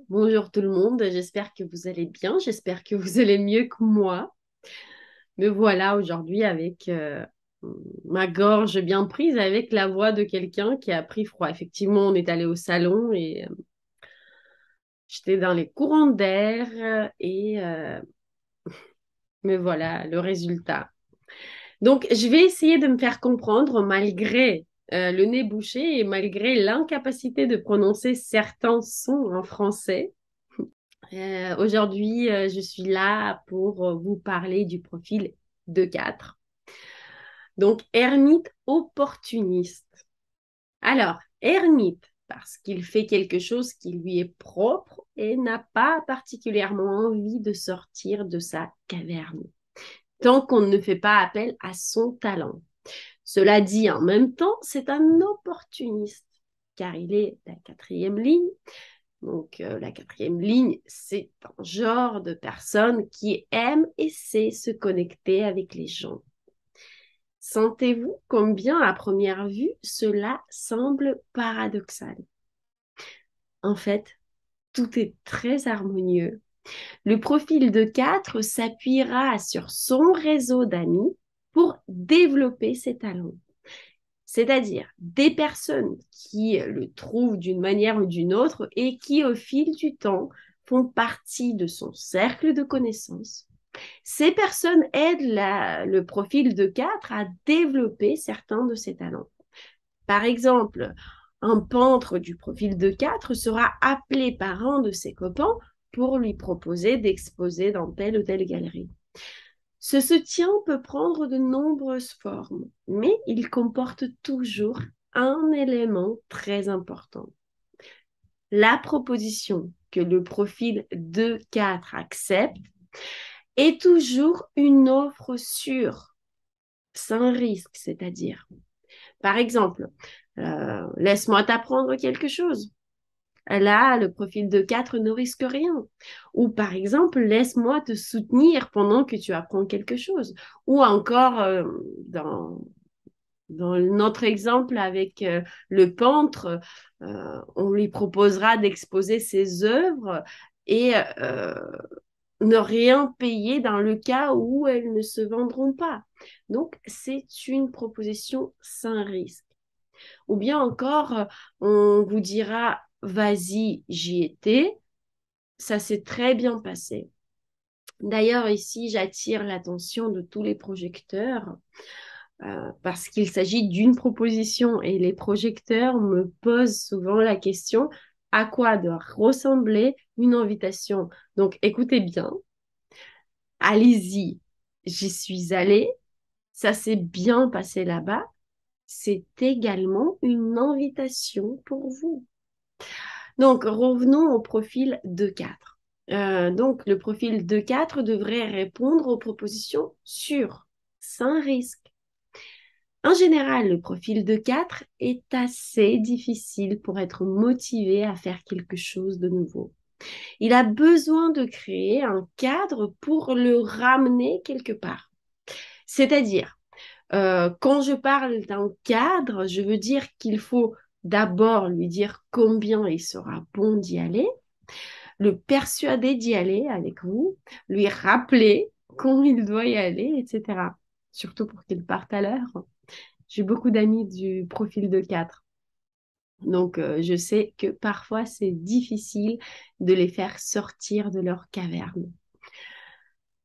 Bonjour tout le monde, j'espère que vous allez bien, j'espère que vous allez mieux que moi. Me voilà aujourd'hui avec ma gorge bien prise, avec la voix de quelqu'un qui a pris froid. Effectivement, on est allé au salon et j'étais dans les courants d'air et me voilà le résultat. Donc, je vais essayer de me faire comprendre malgré le nez bouché et malgré l'incapacité de prononcer certains sons en français. Aujourd'hui, je suis là pour vous parler du profil 2-4. Donc, ermite opportuniste. Alors, ermite, parce qu'il fait quelque chose qui lui est propre et n'a pas particulièrement envie de sortir de sa caverne, tant qu'on ne fait pas appel à son talent. Cela dit, en même temps, c'est un opportuniste, car il est la quatrième ligne. Donc, la quatrième ligne, c'est un genre de personne qui aime et sait se connecter avec les gens. Sentez-vous combien, à première vue, cela semble paradoxal? En fait, tout est très harmonieux. Le profil de 4 s'appuiera sur son réseau d'amis pour développer ses talents. C'est-à-dire des personnes qui le trouvent d'une manière ou d'une autre et qui, au fil du temps, font partie de son cercle de connaissances. Ces personnes aident le profil de 4 à développer certains de ses talents. Par exemple, un peintre du profil de 4 sera appelé par un de ses copains pour lui proposer d'exposer dans telle ou telle galerie. Ce soutien peut prendre de nombreuses formes, mais il comporte toujours un élément très important. La proposition que le profil 2-4 accepte est toujours une offre sûre, sans risque, c'est-à-dire. Par exemple, laisse-moi t'apprendre quelque chose. Là, le profil de 4 ne risque rien. Ou par exemple, laisse-moi te soutenir pendant que tu apprends quelque chose. Ou encore, dans notre exemple avec le peintre, on lui proposera d'exposer ses œuvres et ne rien payer dans le cas où elles ne se vendront pas. Donc, c'est une proposition sans risque. Ou bien encore, on vous dira, vas-y, j'y étais, ça s'est très bien passé. D'ailleurs, ici, j'attire l'attention de tous les projecteurs parce qu'il s'agit d'une proposition et les projecteurs me posent souvent la question à quoi doit ressembler une invitation. Donc, écoutez bien, allez-y, j'y suis allée, ça s'est bien passé là-bas. C'est également une invitation pour vous. Donc, revenons au profil 2-4. Donc, le profil 2-4 devrait répondre aux propositions sûres, sans risque. En général, le profil de 4 est assez difficile pour être motivé à faire quelque chose de nouveau. Il a besoin de créer un cadre pour le ramener quelque part. C'est-à-dire, quand je parle d'un cadre, je veux dire qu'il faut d'abord lui dire combien il sera bon d'y aller, le persuader d'y aller avec vous, lui rappeler quand il doit y aller, etc. Surtout pour qu'il parte à l'heure. J'ai beaucoup d'amis du profil de 4. Donc, je sais que parfois, c'est difficile de les faire sortir de leur caverne.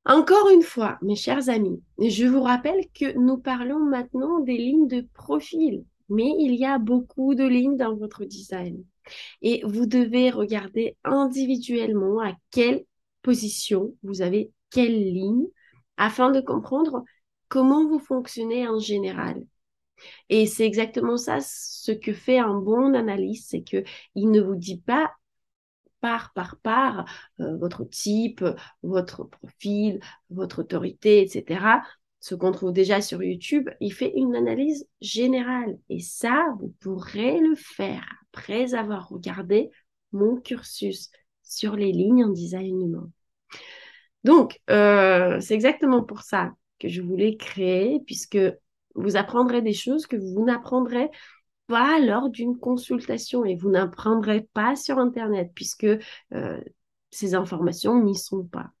Encore une fois, mes chers amis, je vous rappelle que nous parlons maintenant des lignes de profil, mais il y a beaucoup de lignes dans votre design. Et vous devez regarder individuellement à quelle position vous avez quelle ligne afin de comprendre comment vous fonctionnez en général. Et c'est exactement ça ce que fait un bon analyste, c'est que il ne vous dit pas part par part votre type, votre profil, votre autorité, etc. Ce qu'on trouve déjà sur YouTube, il fait une analyse générale. Et ça, vous pourrez le faire après avoir regardé mon cursus sur les lignes en design humain. Donc, c'est exactement pour ça que je voulais créer, puisque vous apprendrez des choses que vous n'apprendrez pas lors d'une consultation et vous n'apprendrez pas sur Internet puisque ces informations n'y sont pas.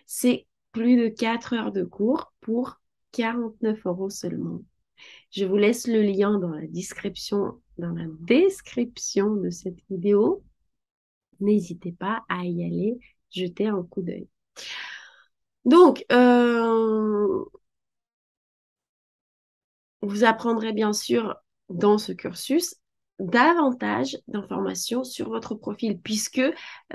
C'est plus de 4 heures de cours pour 49 € seulement. Je vous laisse le lien dans la description de cette vidéo. N'hésitez pas à y aller, jeter un coup d'œil. Donc, vous apprendrez bien sûr dans ce cursus davantage d'informations sur votre profil puisque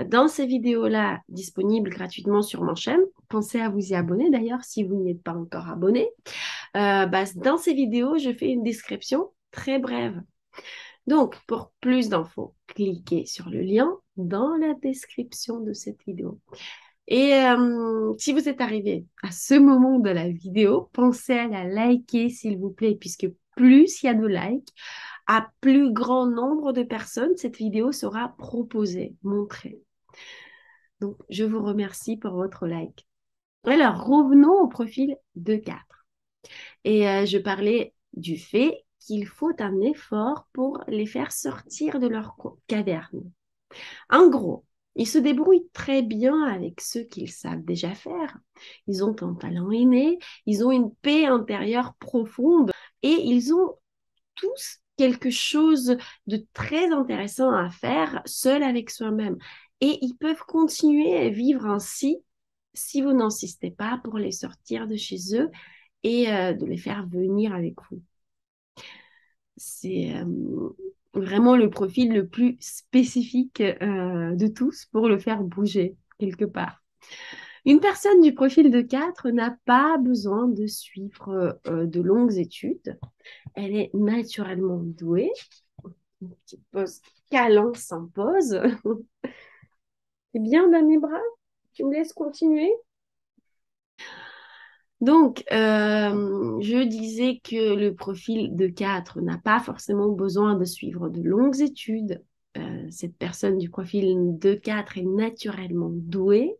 dans ces vidéos-là disponibles gratuitement sur ma chaîne, pensez à vous y abonner d'ailleurs si vous n'y êtes pas encore abonné. Dans ces vidéos, je fais une description très brève. Donc, pour plus d'infos, cliquez sur le lien dans la description de cette vidéo. Et si vous êtes arrivé à ce moment de la vidéo, pensez à la liker s'il vous plaît, puisque plus il y a de likes, à plus grand nombre de personnes, cette vidéo sera proposée, montrée. Donc, je vous remercie pour votre like. Alors, revenons au profil de 4. Et je parlais du fait qu'il faut un effort pour les faire sortir de leur caverne. En gros, ils se débrouillent très bien avec ce qu'ils savent déjà faire. Ils ont un talent inné, ils ont une paix intérieure profonde et ils ont tous quelque chose de très intéressant à faire seul avec soi-même. Et ils peuvent continuer à vivre ainsi si vous n'insistez pas pour les sortir de chez eux et de les faire venir avec vous. C'est vraiment le profil le plus spécifique de tous pour le faire bouger quelque part. Une personne du profil de 4 n'a pas besoin de suivre de longues études. Elle est naturellement douée. Une petite pause câlin s'impose. C'est bien dans mes bras? Tu me laisses continuer? Donc, je disais que le profil de 4 n'a pas forcément besoin de suivre de longues études. Cette personne du profil de 4 est naturellement douée.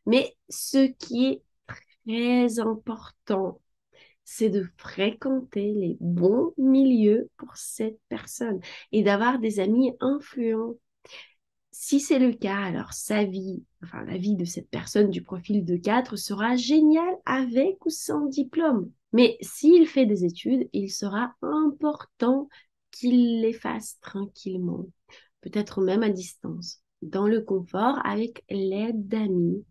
Mais ce qui est très important, c'est de fréquenter les bons milieux pour cette personne et d'avoir des amis influents. Si c'est le cas, alors sa vie, enfin la vie de cette personne du profil de 4 sera géniale avec ou sans diplôme. Mais s'il fait des études, il sera important qu'il les fasse tranquillement, peut-être même à distance, dans le confort, avec l'aide d'amis,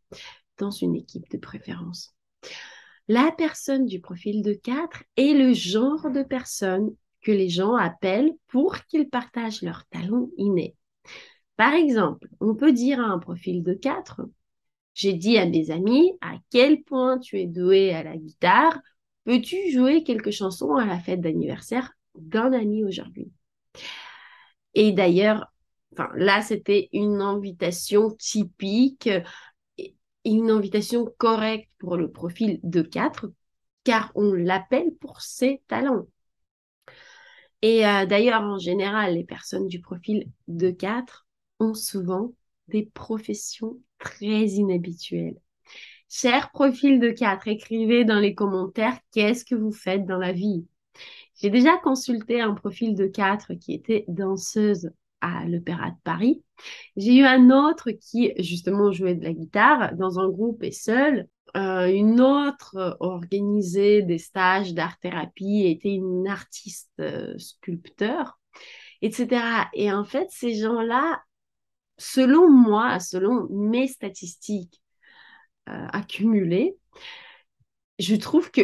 dans une équipe de préférence. La personne du profil de 4 est le genre de personne que les gens appellent pour qu'ils partagent leurs talents innés. Par exemple, on peut dire à un profil de 4, j'ai dit à mes amis à quel point tu es doué à la guitare, peux-tu jouer quelques chansons à la fête d'anniversaire d'un ami aujourd'hui? Et d'ailleurs, enfin, là, c'était une invitation typique, une invitation correcte pour le profil de 4, car on l'appelle pour ses talents. Et d'ailleurs, en général, les personnes du profil de 4 ont souvent des professions très inhabituelles. Cher profil de 4, écrivez dans les commentaires qu'est-ce que vous faites dans la vie. J'ai déjà consulté un profil de 4 qui était danseuse à l'Opéra de Paris. J'ai eu un autre qui, justement, jouait de la guitare dans un groupe et seul. Une autre organisait des stages d'art-thérapie et était une artiste sculpteur, etc. Et en fait, ces gens-là, selon moi, selon mes statistiques accumulées, je trouve que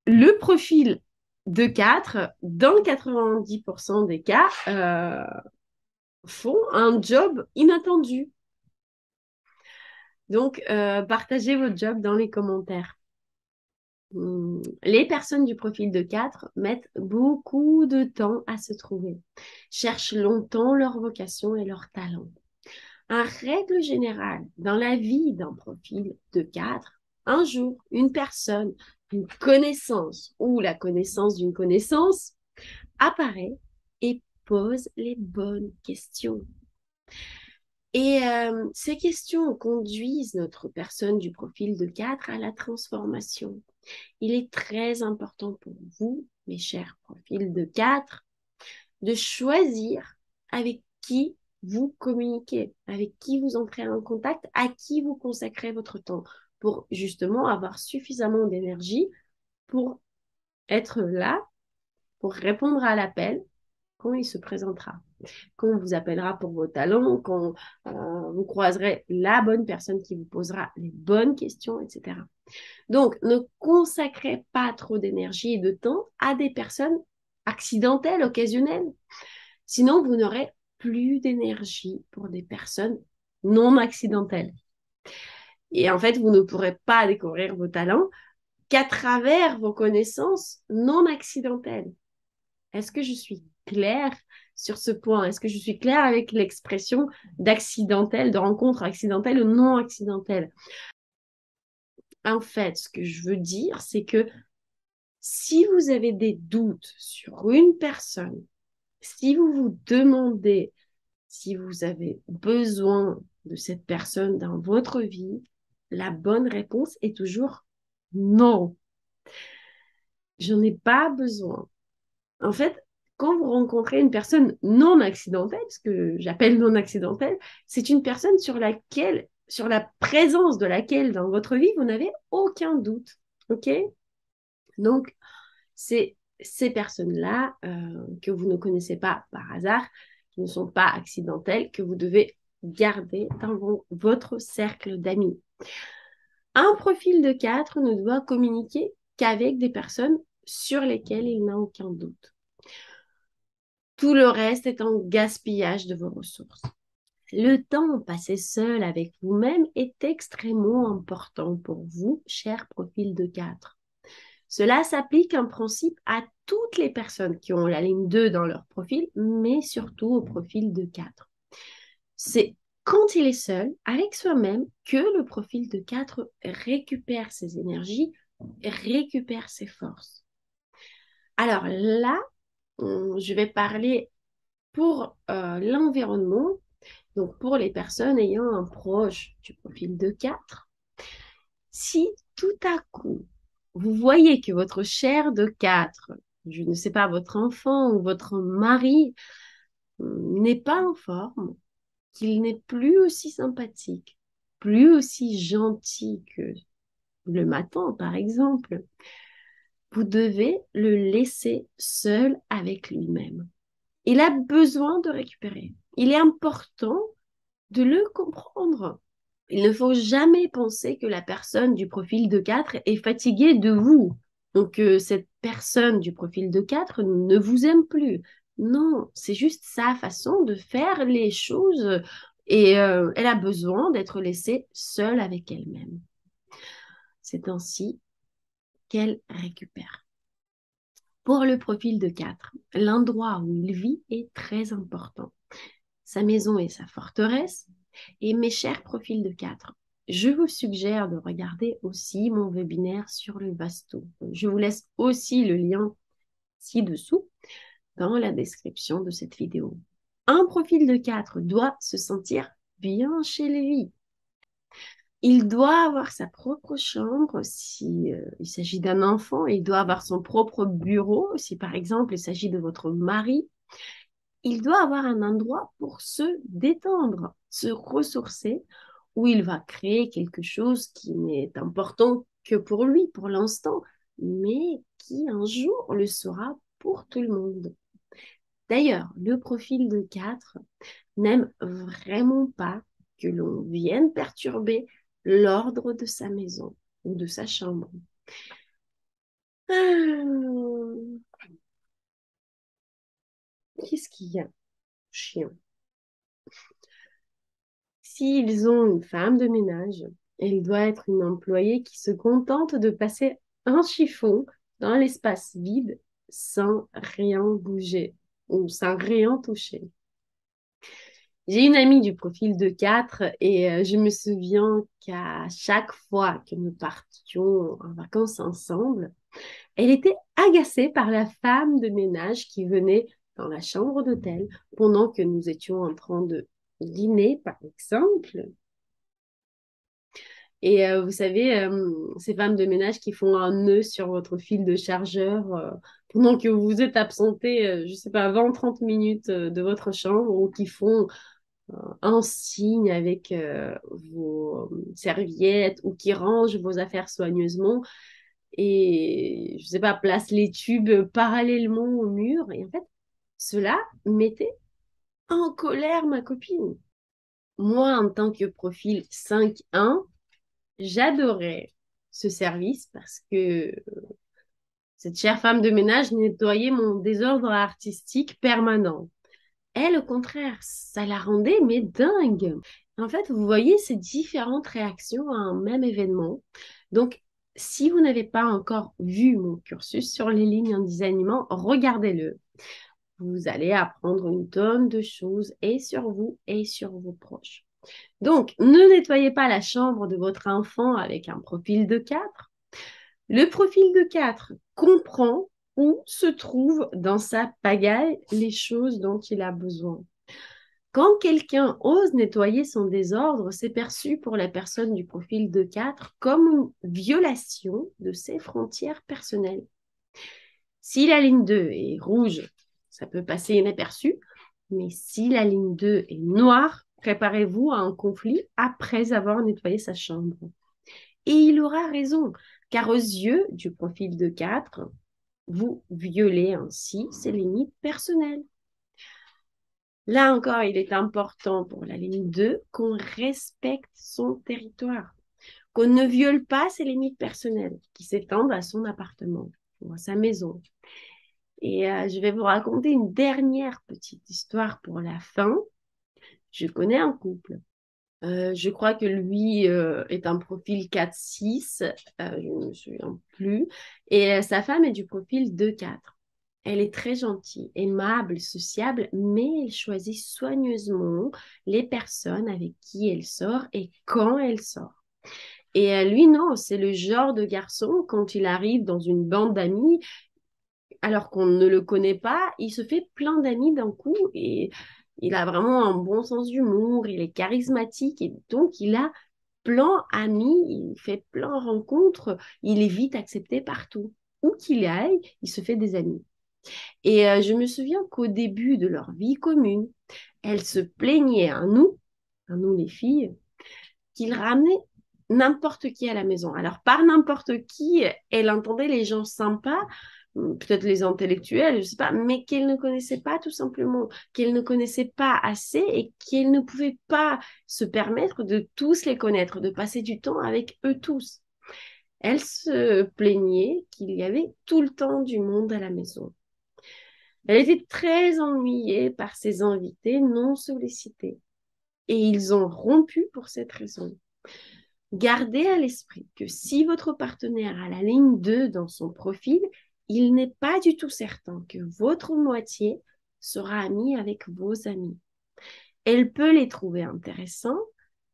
le profil de 4, dans 90% des cas, font un job inattendu. Donc, partagez votre job dans les commentaires. Les personnes du profil de 4 mettent beaucoup de temps à se trouver, cherchent longtemps leur vocation et leur talent. En règle générale, dans la vie d'un profil de 4, un jour, une personne, une connaissance ou la connaissance d'une connaissance apparaît et pose les bonnes questions. Et ces questions conduisent notre personne du profil de 4 à la transformation. Il est très important pour vous, mes chers profils de 4, de choisir avec qui vous communiquez, avec qui vous entrez en contact, à qui vous consacrez votre temps pour justement avoir suffisamment d'énergie pour être là, pour répondre à l'appel quand il se présentera, quand on vous appellera pour vos talents, quand vous croiserez la bonne personne qui vous posera les bonnes questions, etc. Donc, ne consacrez pas trop d'énergie et de temps à des personnes accidentelles, occasionnelles. Sinon, vous n'aurez plus d'énergie pour des personnes non accidentelles. Et en fait, vous ne pourrez pas découvrir vos talents qu'à travers vos connaissances non accidentelles. Est-ce que je suis claire sur ce point? Est-ce que je suis claire avec l'expression d'accidentel, de rencontre accidentelle ou non accidentelle? En fait, ce que je veux dire, c'est que si vous avez des doutes sur une personne, si vous vous demandez si vous avez besoin de cette personne dans votre vie, la bonne réponse est toujours non. J'en ai pas besoin. En fait, quand vous rencontrez une personne non accidentelle, ce que j'appelle non accidentelle, c'est une personne sur la présence de laquelle dans votre vie, vous n'avez aucun doute. OK? Donc, c'est ces personnes-là que vous ne connaissez pas par hasard, qui ne sont pas accidentelles, que vous devez garder dans votre cercle d'amis. Un profil de 4 ne doit communiquer qu'avec des personnes sur lesquelles il n'a aucun doute. Tout le reste est un gaspillage de vos ressources. Le temps passé seul avec vous-même est extrêmement important pour vous, cher profil de 4. Cela s'applique en principe à toutes les personnes qui ont la ligne 2 dans leur profil, mais surtout au profil de 4. C'est quand il est seul, avec soi-même, que le profil de 4 récupère ses énergies, récupère ses forces. Alors là, je vais parler pour l'environnement, donc pour les personnes ayant un proche du profil de 4. Si tout à coup, vous voyez que votre chair de 4, je ne sais pas, votre enfant ou votre mari n'est pas en forme, qu'il n'est plus aussi sympathique, plus aussi gentil que le matin, par exemple, vous devez le laisser seul avec lui-même. Il a besoin de récupérer. Il est important de le comprendre. Il ne faut jamais penser que la personne du profil de 4 est fatiguée de vous. Donc, cette personne du profil de 4 ne vous aime plus. Non, c'est juste sa façon de faire les choses et elle a besoin d'être laissée seule avec elle-même. C'est ainsi qu'elle récupère. Pour le profil de 4, l'endroit où il vit est très important. Sa maison est sa forteresse. Et mes chers profils de 4, je vous suggère de regarder aussi mon webinaire sur le vasto. Je vous laisse aussi le lien ci-dessous dans la description de cette vidéo. Un profil de 4 doit se sentir bien chez lui. Il doit avoir sa propre chambre si il s'agit d'un enfant. Il doit avoir son propre bureau si par exemple il s'agit de votre mari. Il doit avoir un endroit pour se détendre, se ressourcer, où il va créer quelque chose qui n'est important que pour lui, pour l'instant, mais qui un jour le sera pour tout le monde. D'ailleurs, le profil de 4 n'aime vraiment pas que l'on vienne perturber l'ordre de sa maison ou de sa chambre. Qu'est-ce qu'il y a? Chien. S'ils ont une femme de ménage, elle doit être une employée qui se contente de passer un chiffon dans l'espace vide sans rien bouger ou sans rien toucher. J'ai une amie du profil de 4 et je me souviens qu'à chaque fois que nous partions en vacances ensemble, elle était agacée par la femme de ménage qui venait dans la chambre d'hôtel pendant que nous étions en train de dîner, par exemple. Et vous savez, ces femmes de ménage qui font un nœud sur votre fil de chargeur pendant que vous êtes absenté, je sais pas, 20-30 minutes de votre chambre ou qui font un signe avec vos serviettes ou qui rangent vos affaires soigneusement et, je sais pas, placent les tubes parallèlement au mur. Et en fait, cela mettait en colère ma copine. Moi, en tant que profil 5-1, j'adorais ce service parce que cette chère femme de ménage nettoyait mon désordre artistique permanent. Elle, au contraire, ça la rendait mais dingue. En fait, vous voyez ces différentes réactions à un même événement. Donc, si vous n'avez pas encore vu mon cursus sur les lignes en designement, regardez-le. Vous allez apprendre une tonne de choses et sur vous et sur vos proches. Donc, ne nettoyez pas la chambre de votre enfant avec un profil de 4. Le profil de 4 comprend où se trouvent dans sa pagaille les choses dont il a besoin. Quand quelqu'un ose nettoyer son désordre, c'est perçu pour la personne du profil de 4 comme une violation de ses frontières personnelles. Si la ligne 2 est rouge, ça peut passer inaperçu, mais si la ligne 2 est noire, préparez-vous à un conflit après avoir nettoyé sa chambre. Et il aura raison, car aux yeux du profil de 4, vous violez ainsi ses limites personnelles. Là encore, il est important pour la ligne 2 qu'on respecte son territoire, qu'on ne viole pas ses limites personnelles qui s'étendent à son appartement ou à sa maison. Et je vais vous raconter une dernière petite histoire pour la fin. Je connais un couple. Je crois que lui est un profil 4-6, je ne me souviens plus. Et sa femme est du profil 2-4. Elle est très gentille, aimable, sociable, mais elle choisit soigneusement les personnes avec qui elle sort et quand elle sort. Et lui, non, c'est le genre de garçon, quand il arrive dans une bande d'amis, alors qu'on ne le connaît pas, il se fait plein d'amis d'un coup et il a vraiment un bon sens d'humour, il est charismatique et donc il a plein d'amis, il fait plein de rencontres, il est vite accepté partout. Où qu'il aille, il se fait des amis. Et je me souviens qu'au début de leur vie commune, elle se plaignait à nous les filles, qu'il ramenait n'importe qui à la maison. Alors, par n'importe qui, elle entendait les gens sympas, peut-être les intellectuels, je ne sais pas, mais qu'elle ne connaissait pas tout simplement, qu'elle ne connaissait pas assez et qu'elle ne pouvait pas se permettre de tous les connaître, de passer du temps avec eux tous. Elle se plaignait qu'il y avait tout le temps du monde à la maison. Elle était très ennuyée par ses invités non sollicités et ils ont rompu pour cette raison. Gardez à l'esprit que si votre partenaire a la ligne 2 dans son profil, il n'est pas du tout certain que votre moitié sera amie avec vos amis. Elle peut les trouver intéressants,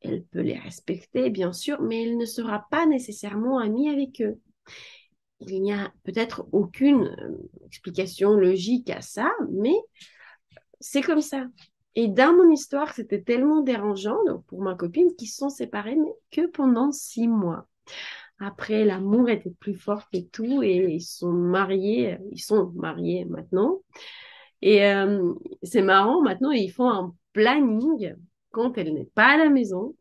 elle peut les respecter, bien sûr, mais elle ne sera pas nécessairement amie avec eux. Il n'y a peut-être aucune explication logique à ça, mais c'est comme ça. Et dans mon histoire, c'était tellement dérangeant donc pour ma copine qui se sont séparés, mais que pendant 6 mois. Après, l'amour était plus fort que tout et ils sont mariés maintenant. Et c'est marrant, maintenant, ils font un planning quand elle n'est pas à la maison.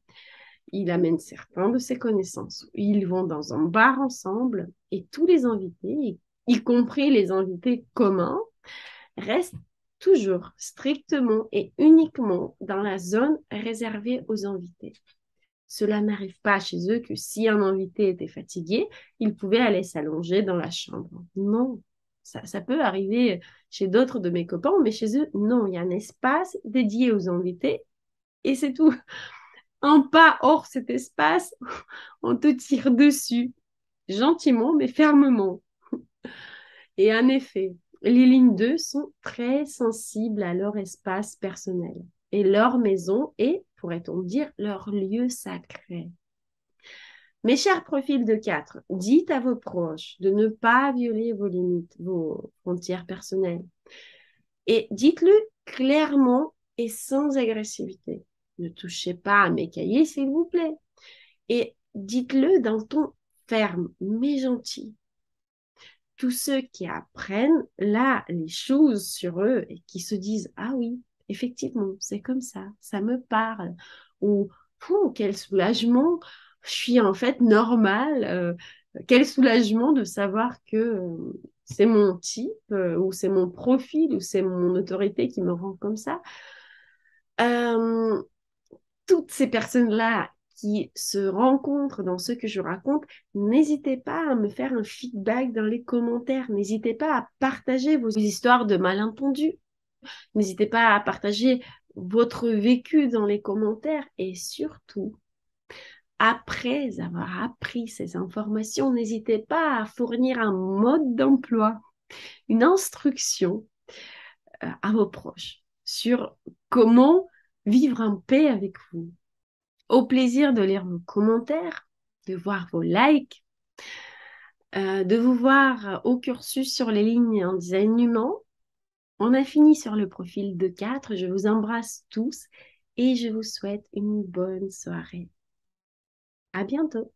Il amène certains de ses connaissances. Ils vont dans un bar ensemble et tous les invités, y compris les invités communs, restent toujours strictement et uniquement dans la zone réservée aux invités. Cela n'arrive pas chez eux que si un invité était fatigué, il pouvait aller s'allonger dans la chambre. Non, ça peut arriver chez d'autres de mes copains, mais chez eux, non, il y a un espace dédié aux invités et c'est tout. Un pas hors cet espace, on te tire dessus, gentiment mais fermement. Et en effet, les lignes 2 sont très sensibles à leur espace personnel et leur maison est, pourrait-on dire, leur lieu sacré. Mes chers profils de 4, dites à vos proches de ne pas violer vos limites, vos frontières personnelles. Et dites-le clairement et sans agressivité. Ne touchez pas à mes cahiers, s'il vous plaît. Et dites-le d'un ton ferme, mais gentil. Tous ceux qui apprennent là les choses sur eux et qui se disent ah oui, effectivement, c'est comme ça me parle. Ou quel soulagement, je suis en fait normale. Quel soulagement de savoir que c'est mon type ou c'est mon profil ou c'est mon autorité qui me rend comme ça. Euh, Toutes ces personnes-là qui se rencontrent dans ce que je raconte, n'hésitez pas à me faire un feedback dans les commentaires. N'hésitez pas à partager vos histoires de malentendus. N'hésitez pas à partager votre vécu dans les commentaires. Et surtout, après avoir appris ces informations, n'hésitez pas à fournir un mode d'emploi, une instruction à vos proches sur comment vivre en paix avec vous. Au plaisir de lire vos commentaires, de voir vos likes, de vous voir au cursus sur les lignes en design humain. On a fini sur le profil de 4. Je vous embrasse tous et je vous souhaite une bonne soirée. À bientôt.